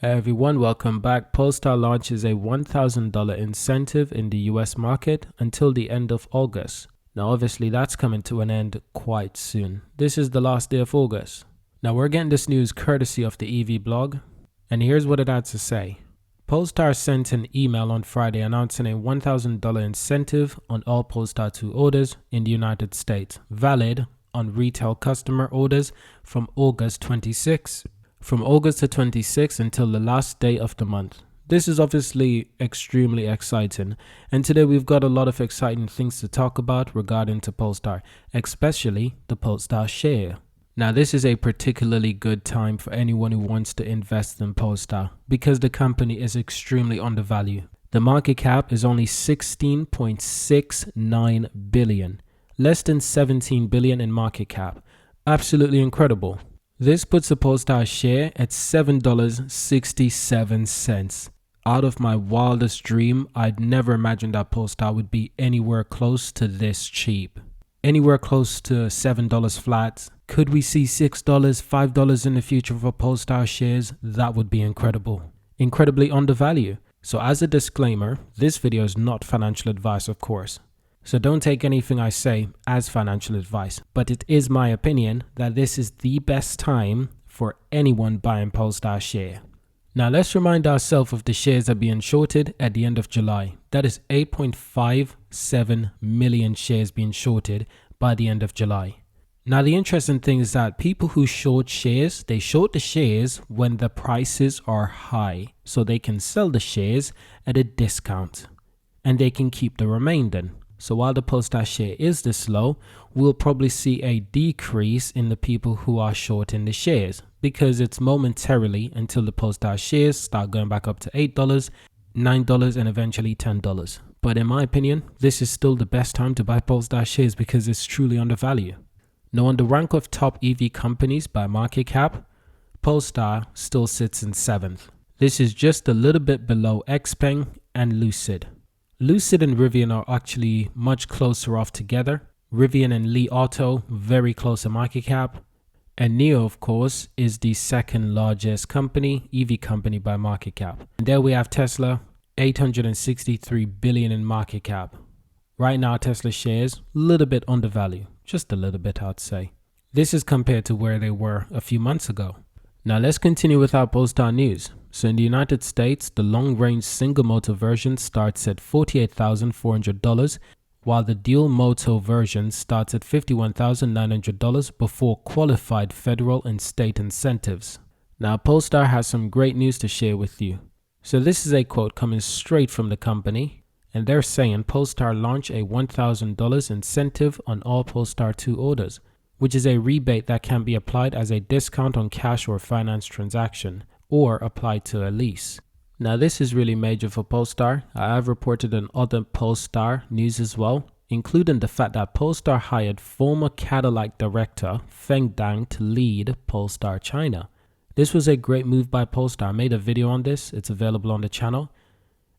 Hey everyone, welcome back. Polestar launches a $1,000 incentive in the US market until the end of August. Now obviously that's coming to an end quite soon. This is the last day of August. Now we're getting this news courtesy of the EV blog, and here's what it had to say. Polestar sent an email on Friday announcing a $1,000 incentive on all Polestar 2 orders in the United States, valid on retail customer orders from August 26. From August to 26 until the last day of the month. This is obviously extremely exciting, and today we've got a lot of exciting things to talk about regarding to Polestar, especially the Polestar share. Now this is a particularly good time for anyone who wants to invest in Polestar because the company is extremely undervalued. The market cap is only 16.69 billion, less than 17 billion in market cap. Absolutely incredible. This puts the Polestar share at $7.67. Out of my wildest dream, I'd never imagined that Polestar would be anywhere close to this cheap. Anywhere close to $7 flat. Could we see $6, $5 in the future for Polestar shares? That would be incredible. Incredibly undervalued. So as a disclaimer, this video is not financial advice, of course. So don't take anything I say as financial advice, but it is my opinion that this is the best time for anyone buying Polestar share. Now let's remind ourselves of the shares that are being shorted at the end of July. That is 8.57 million shares being shorted by the end of July. Now the interesting thing is that people who short shares, they short the shares when the prices are high, so they can sell the shares at a discount and they can keep the remainder. So while the Polestar share is this low, we'll probably see a decrease in the people who are shorting the shares because it's momentarily until the Polestar shares start going back up to $8, $9 and eventually $10. But in my opinion, this is still the best time to buy Polestar shares because it's truly undervalued. Now on the rank of top EV companies by market cap, Polestar still sits in 7th. This is just a little bit below XPeng and Lucid. Lucid and Rivian are actually much closer off together. Rivian and Li Auto, very close in market cap. And NIO, of course, is the second largest company, EV company by market cap. And there we have Tesla, 863 billion in market cap. Right now, Tesla shares, a little bit undervalued. Just a little bit, I'd say. This is compared to where they were a few months ago. Now let's continue with our Polestar news. So in the United States, the long-range single-motor version starts at $48,400, while the dual-motor version starts at $51,900 before qualified federal and state incentives. Now Polestar has some great news to share with you. So this is a quote coming straight from the company, and they're saying Polestar launched a $1,000 incentive on all Polestar 2 orders, which is a rebate that can be applied as a discount on cash or finance transaction, or applied to a lease. Now this is really major for Polestar. I have reported on other Polestar news as well, including the fact that Polestar hired former Cadillac director Feng Dang to lead Polestar China. This was a great move by Polestar. I made a video on this, it's available on the channel.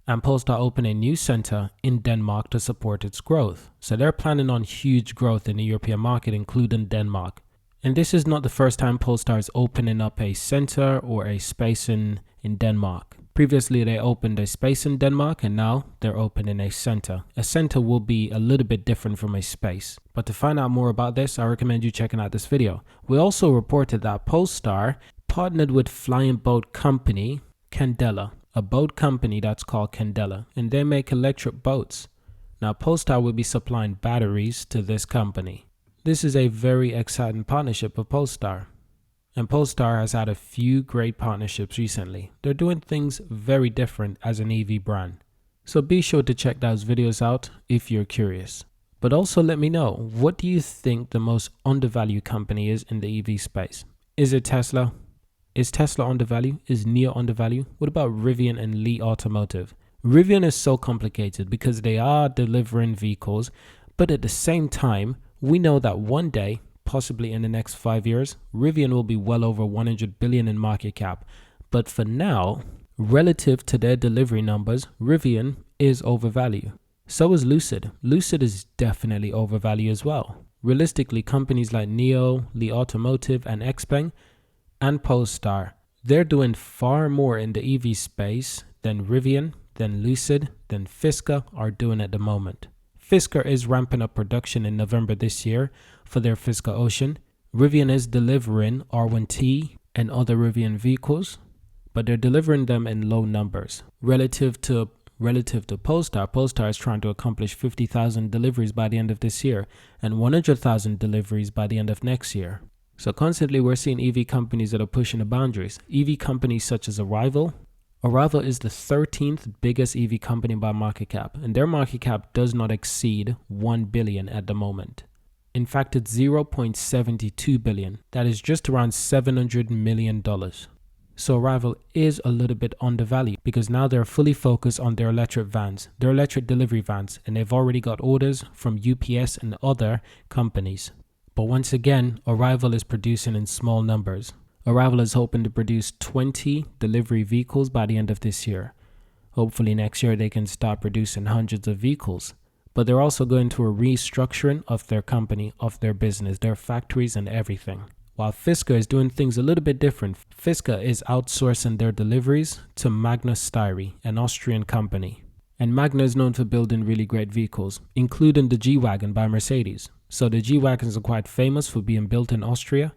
And Polestar opened a new center in Denmark to support its growth. So they're planning on huge growth in the European market, including Denmark. And this is not the first time Polestar is opening up a center or a space in Denmark. Previously, they opened a space in Denmark, and now they're opening a center. A center will be a little bit different from a space. But to find out more about this, I recommend you checking out this video. We also reported that Polestar partnered with flying boat company Candela, a boat company that's called Candela, and they make electric boats. Now Polestar will be supplying batteries to this company. This is a very exciting partnership with Polestar. And Polestar has had a few great partnerships recently. They're doing things very different as an EV brand. So be sure to check those videos out if you're curious. But also let me know, what do you think the most undervalued company is in the EV space? Is it Tesla? Is Tesla undervalued? Is NIO undervalued? What about Rivian and Li Automotive? Rivian is so complicated because they are delivering vehicles, but at the same time, we know that one day, possibly in the next 5 years, Rivian will be well over 100 billion in market cap. But for now, relative to their delivery numbers, Rivian is overvalued. So is Lucid. Lucid is definitely overvalued as well. Realistically, companies like NIO, Li Automotive, and XPeng, and Polestar, They're doing far more in the EV space than Rivian, than Lucid, than Fisker are doing at the moment. Fisker is ramping up production in November this year for their Fisker Ocean. Rivian is delivering R1T and other Rivian vehicles, but they're delivering them in low numbers. Relative to Polestar is trying to accomplish 50,000 deliveries by the end of this year and 100,000 deliveries by the end of next year. So constantly we're seeing EV companies that are pushing the boundaries. EV companies such as Arrival. Arrival is the 13th biggest EV company by market cap, and their market cap does not exceed 1 billion at the moment. In fact, it's 0.72 billion. That is just around $700 million. So Arrival is a little bit undervalued because now they're fully focused on their electric vans, their electric delivery vans, and they've already got orders from UPS and other companies. But once again, Arrival is producing in small numbers. Arrival is hoping to produce 20 delivery vehicles by the end of this year. Hopefully next year they can start producing hundreds of vehicles. But they're also going through a restructuring of their company, of their business, their factories and everything. While Fisker is doing things a little bit different. Fisker is outsourcing their deliveries to Magna Steyr, an Austrian company. And Magna is known for building really great vehicles, including the G-Wagon by Mercedes. So the G-Wagons are quite famous for being built in Austria,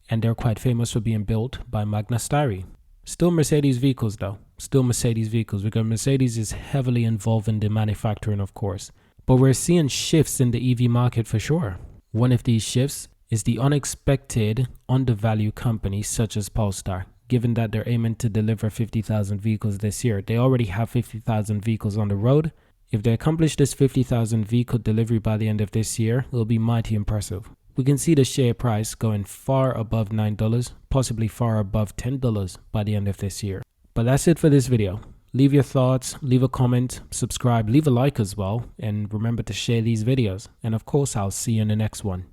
and they're quite famous for being built by Magna Steyr. Still Mercedes vehicles though, because Mercedes is heavily involved in the manufacturing, of course. But we're seeing shifts in the EV market for sure. One of these shifts is the unexpected undervalued companies such as Polestar, given that they're aiming to deliver 50,000 vehicles this year. They already have 50,000 vehicles on the road. If they accomplish this 50,000 vehicle delivery by the end of this year, it'll be mighty impressive. We can see the share price going far above $9, possibly far above $10 by the end of this year. But that's it for this video. Leave your thoughts, leave a comment, subscribe, leave a like as well, and remember to share these videos. And of course, I'll see you in the next one.